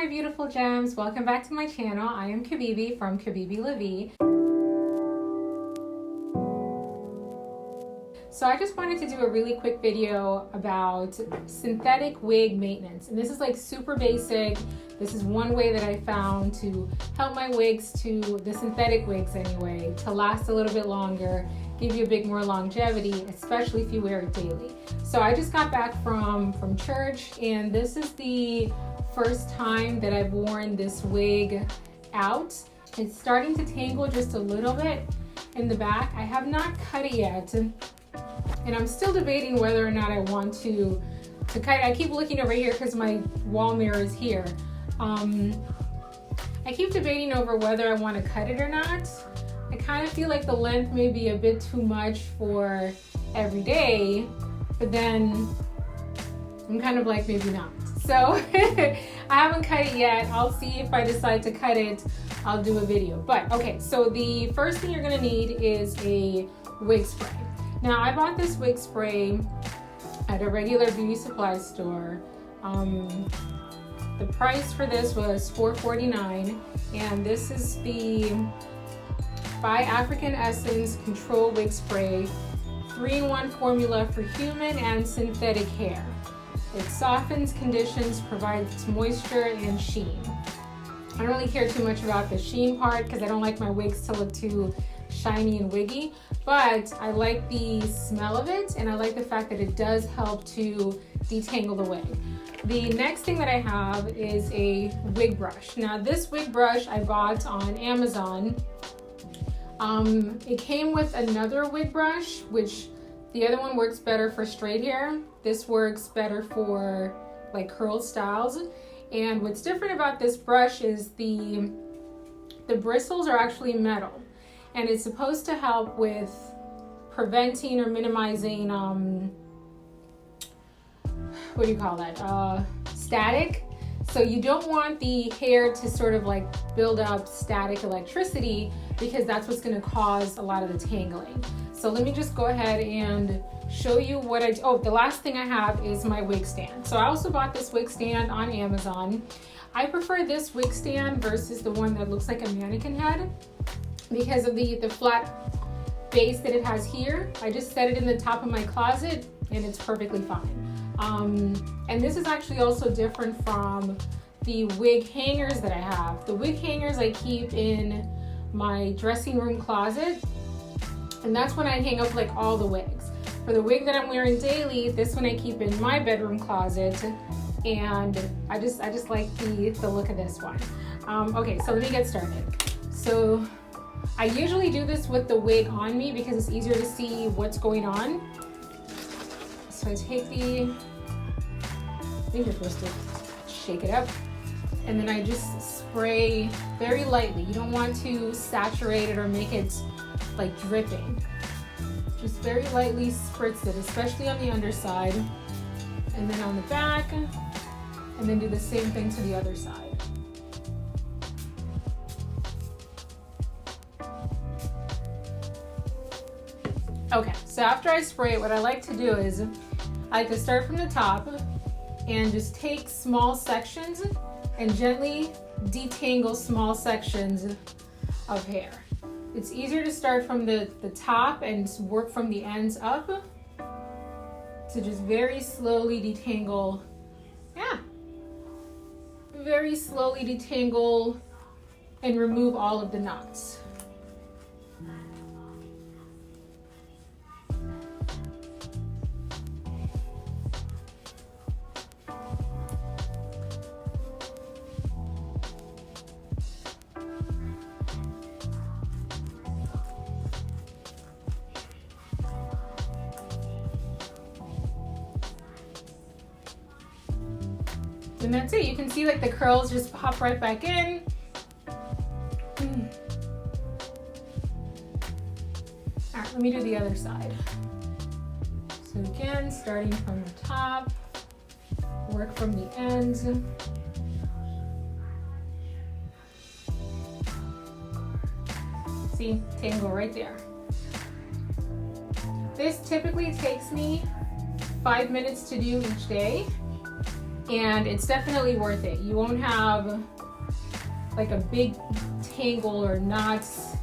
my beautiful gems, welcome back to my channel. I am Kibibi from Kibibi La Vie. So I just wanted to do a really quick video about synthetic wig maintenance. And this is like super basic. This is one way that I found to help my wigs, the synthetic wigs anyway, to last a little bit longer, give you a bit more longevity, especially if you wear it daily. So I just got back from church, and this is the first time that I've worn this wig out. It's starting to tangle just a little bit in the back. I have not cut it yet, and I'm still debating whether or not I want to cut it. I keep looking over here because my wall mirror is here. I keep debating over whether I want to cut it or not. I kind of feel like the length may be a bit too much for every day, but then I'm kind of like, maybe not. So I haven't cut it yet. I'll see if I decide to cut it, I'll do a video. But okay, so the first thing you're gonna need is a wig spray. Now I bought this wig spray at a regular beauty supply store. The price for this was $4.49, and this is the by African Essence Control Wig Spray 3-in-1 formula for human and synthetic hair. It softens, conditions, provides moisture and sheen. I don't really care too much about the sheen part because I don't like my wigs to look too shiny and wiggy, but I like the smell of it, and I like the fact that it does help to detangle the wig. The next thing that I have is a wig brush. Now this wig brush I bought on Amazon. It came with another wig brush, which the other one works better for straight hair. This works better for like curl styles. And what's different about this brush is the bristles are actually metal, and it's supposed to help with preventing or minimizing what do you call that? Static. So you don't want the hair to sort of like build up static electricity, because that's what's going to cause a lot of the tangling. So let me just go ahead and show you what the last thing I have is my wig stand. So I also bought this wig stand on Amazon. I prefer this wig stand versus the one that looks like a mannequin head because of the flat base that it has here. I just set it in the top of my closet and it's perfectly fine. And this is actually also different from the wig hangers that I have. The wig hangers I keep in my dressing room closet, and that's when I hang up like all the wigs. For the wig that I'm wearing daily, this one I keep in my bedroom closet, and I just like the look of this one. Okay, so let me get started. So I usually do this with the wig on me because it's easier to see what's going on. So I take I think you're supposed to shake it up, and then I just spray very lightly. You don't want to saturate it or make it like dripping. Just very lightly spritz it, especially on the underside, and then on the back, and then do the same thing to the other side. Okay, so after I spray it, what I like to do is I like to start from the top and just take small sections and gently detangle small sections of hair. It's easier to start from the top and work from the ends up, to just very slowly detangle. Very slowly detangle and remove all of the knots. And that's it. You can see like the curls just pop right back in. All right, let me do the other side. So again, starting from the top, work from the ends. See, tangle right there. This typically takes me 5 minutes to do each day. and it's definitely worth it. You won't have like a big tangle or knots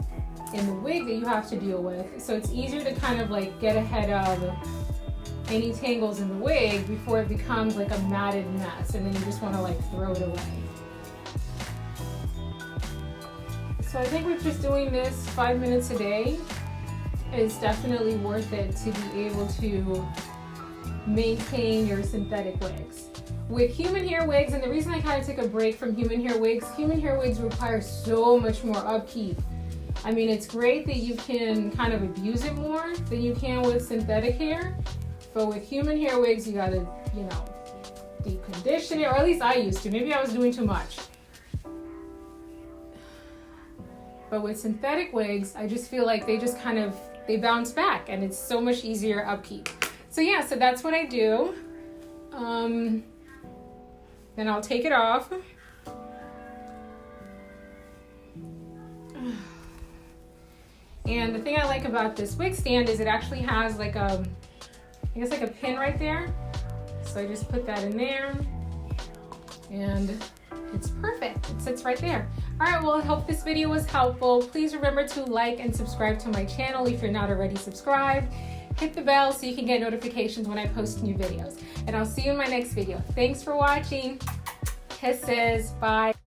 in the wig that you have to deal with. So it's easier to kind of like get ahead of any tangles in the wig before it becomes like a matted mess, and then you just want to like throw it away. So I think with just doing this 5 minutes a day, it's definitely worth it to be able to maintain your synthetic wigs. With human hair wigs, and the reason I kind of took a break from human hair wigs require so much more upkeep. I mean, it's great that you can kind of abuse it more than you can with synthetic hair, but with human hair wigs, you gotta, you know, deep condition it, or at least I used to. Maybe I was doing too much. But with synthetic wigs, I just feel like they bounce back, and it's so much easier upkeep. So yeah, so that's what I do. Then I'll take it off. And the thing I like about this wig stand is it actually has like I guess like a pin right there. So I just put that in there, and it's perfect. It sits right there. All right, well, I hope this video was helpful. Please remember to like and subscribe to my channel if you're not already subscribed. Hit the bell so you can get notifications when I post new videos. And I'll see you in my next video. Thanks for watching. Kisses. Bye.